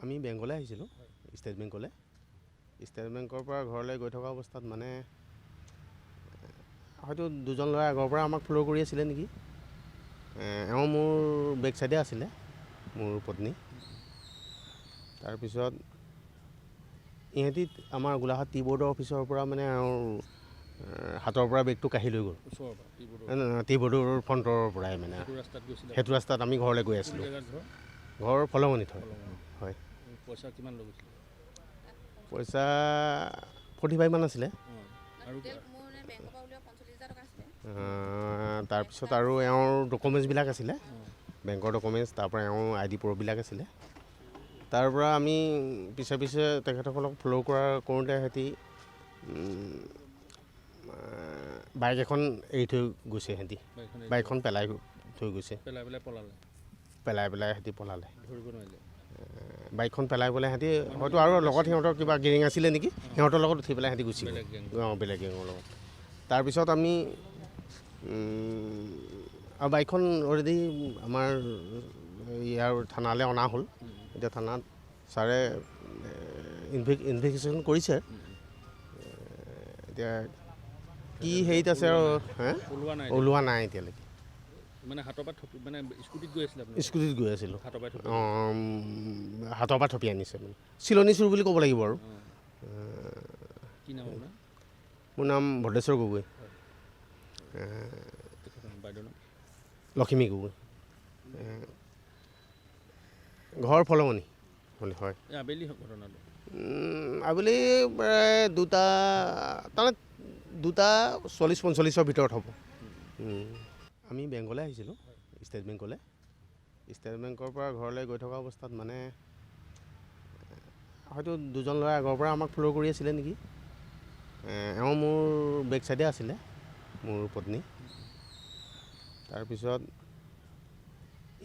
আমি বেংকলৈ আহিছিলোঁ, ষ্টেট বেংকলৈ। ষ্টেট বেংকৰ পৰা ঘৰলৈ গৈ থকা অৱস্থাত মানে হয়তো দুজন ল'ৰাই আগৰ পৰা আমাক ফ'ল' কৰি আছিলে নেকি। এওঁ মোৰ বেক চাইডে আছিলে, মোৰ পত্নী। তাৰপিছত ইহঁতি আমাৰ গোলাঘাট টি বৰ্ডৰ অফিচৰ পৰা মানে এওঁৰ হাতৰ পৰা বেগটো কাঢ়ি লৈ গ'ল। টি বৰ্ডৰ ফ্ৰণ্টৰ পৰাই মানে সেইটো ৰাস্তাত আমি ঘৰলৈ গৈ আছিলোঁ। ঘৰ ফলঙনিত হয়। পইচা কিমান লৈ গৈছিলে? পইচা 45 মান আছিলে। তাৰপিছত আৰু এওঁৰ ডকুমেণ্টছবিলাক আছিলে, বেংকৰ ডকুমেণ্টছ, তাৰপৰা এওঁৰ ID প্ৰুফবিলাক আছিলে। তাৰ পৰা আমি পিছে পিছে তেখেতসকলক ফ'ল' কৰোঁতে সিহঁতি বাইক এখন এৰি থৈ গৈছে। সিহঁতি বাইকখন পেলাই থৈ গৈছে, পেলাই সিহঁতি পলালে। বাইকখন পেলাই পেলাই সিহঁতি হয়তো আৰু লগত সিহঁতৰ কিবা গেং আছিলে নেকি, সিহঁতৰ লগত উঠি পেলাই সিহঁতি গুচি গ'ল। বেলেগ গেঙৰ লগত। তাৰপিছত আমি আৰু বাইকখন অলৰেডি আমাৰ ইয়াৰ থানালৈ অনা হ'ল। এতিয়া থানাত ছাৰে ইনভেষ্টিগেশ্যন কৰিছে। এতিয়া কি হেৰিত আছে আৰু ওলোৱা নাই এতিয়ালৈকে। মানে হাতৰ পৰা মানে স্কুটিত গৈ আছিলে? স্কুটিত গৈ আছিলোঁ। হাতৰ পৰা থপি আনিছে মানে চিলনী চুৰ বুলি ক'ব লাগিব আৰু। কি নাম আপোনাৰ? মোৰ নাম ভদ্ৰেশ্বৰ গগৈ। বাইদেউৰ নাম? লখিমী গগৈ। ঘৰ ফলঙনি হয়। আবেলি ঘটনাটো? আবেলি প্ৰায় 2:40-45 ভিতৰত হ'ব। আমি বেংকলৈ আহিছিলোঁ, ষ্টেট বেংকলৈ। ষ্টেট বেংকৰ পৰা ঘৰলৈ গৈ থকা অৱস্থাত মানে হয়তো দুজন ল'ৰাই আগৰ পৰা আমাক ফ'ল' কৰি আছিলে নেকি। এওঁ মোৰ বেক চাইডে আছিলে, মোৰ পত্নী। তাৰপিছত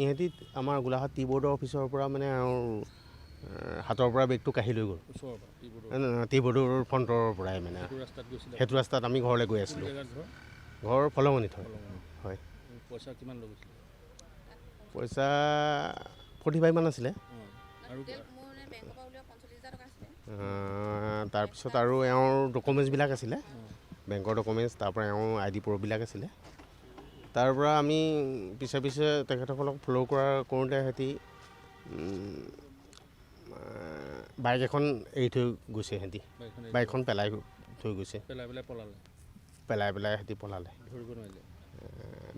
ইহঁতি আমাৰ গোলাঘাট টি বৰ্ডৰ অফিচৰ পৰা মানে এওঁৰ হাতৰ পৰা বেগটো কাঢ়ি লৈ গ'ল। টি বৰ্ডৰ ফ্ৰণ্টৰ পৰাই মানে সেইটো ৰাস্তাত আমি ঘৰলৈ গৈ আছিলোঁ। ঘৰ ফলঙনিত হয়। পইচা কিমান লৈ গৈছিলে? পইচা 45 মান আছিলে। তাৰপিছত আৰু এওঁৰ ডকুমেণ্টছবিলাক আছিলে, বেংকৰ ডকুমেণ্টছ, তাৰপৰা এওঁৰ ID প্ৰুফবিলাক আছিলে। তাৰ পৰা আমি পিছে পিছে তেখেতসকলক ফ'ল' কৰোঁতে সিহঁতি বাইক এখন এৰি থৈ গৈছে। সিহঁতি বাইকখন পেলাই থৈ গৈছে, পেলাই সিহঁতি পলালে।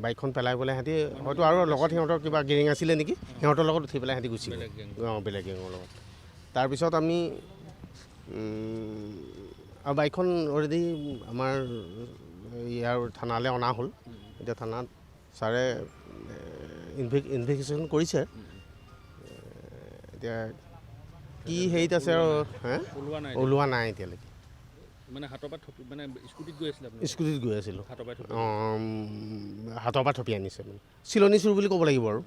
বাইকখন পেলাই পেলাই সিহঁতি হয়তো আৰু লগত সিহঁতৰ কিবা গেং আছিলে নেকি, সিহঁতৰ লগত উঠি পেলাই সিহঁতি গুচি গ'ল। বেলেগ গেঙৰ লগত। তাৰপিছত আমি আৰু বাইকখন অলৰেডি আমাৰ ইয়াৰ থানালৈ অনা হ'ল। এতিয়া থানাত ছাৰে ইনভেষ্টিগেশ্যন কৰিছে। এতিয়া কি হেৰিত আছে আৰু ওলোৱা নাই এতিয়ালৈকে। মানে হাতৰ পৰা মানে স্কুটিত গৈ আছিলে? স্কুটিত গৈ আছিলোঁ। হাতৰ পৰা থপি আনিছে মানে চিলনী চুৰ বুলি ক'ব লাগিব আৰু।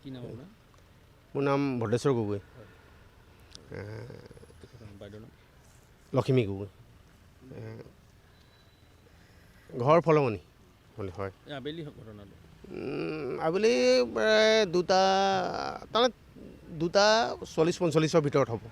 কি নাম আপোনাৰ? মোৰ নাম ভদ্ৰেশ্বৰ গগৈ। বাইদেউৰ নাম? লখিমী গগৈ। ঘৰ ফলঙনি হয়। আবেলি ঘটনাটো? আবেলি প্ৰায় 2:40-45 ভিতৰত হ'ব।